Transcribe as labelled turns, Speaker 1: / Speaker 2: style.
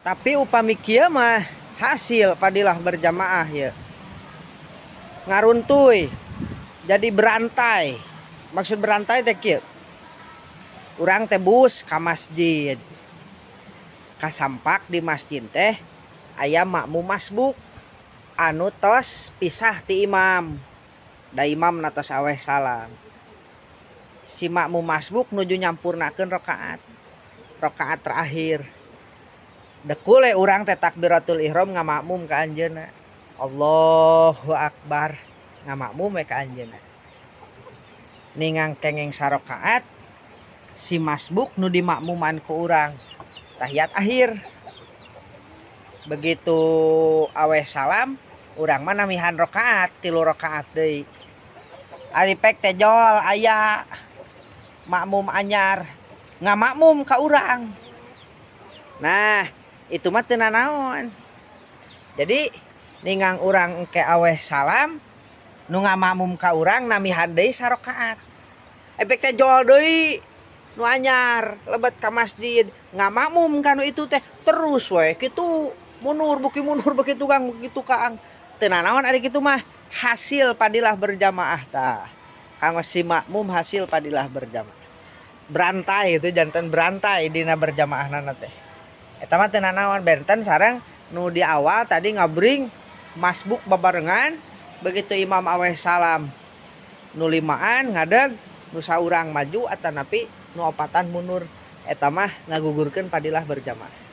Speaker 1: Tapi upami kieu mah hasil padilah berjamaah ya. Ngaruntuy jadi berantai. Maksud berantai teh kieu. Urang teh bus ka masjid. Kasampak di masjid teh aya makmum masbuk anu tos pisah ti imam. Da imam na tos aweh salam. Si makmum masbuk nuju nyampurnakeun rakaat. Rakaat terakhir. Dekule urang teh takbiratul ihram ngamakmum ka anjeunna. Allahu akbar ngamakmum we ka anjeunna. Ningang kengeng sarakaat si masbuk nu dimakmuman ku urang. Tahiyat akhir. Begitu aweh salam, urang mah namihan rakaat, 3 rakaat deui. Ari pek teh jol aya makmum anyar ngamakmum ka urang. Nah, itu mah teu nanaon. Jadi ningang urang engke aweh salam nu ngamakmum ka urang namihan deui sarakaat. Efek teh jol deui nu anyar lebet ka masjid ngamakmum ka nu itu teh terus we kitu mundur begitu Kang begitu Kang. Teu nanaon ari kitu mah hasil padilah berjamaah tah. Kanggo si makmum hasil padilah berjamaah. Berantai itu janten berantai dina berjamaahna teh. Eta mah teu nanaon benten sareng nu di awal tadi ngabring masbuk babarengan begitu imam aweh salam nu 5an ngadeg nu saurang maju atanapi nu 4an mundur eta mah ngagugurkeun padilah berjamaah.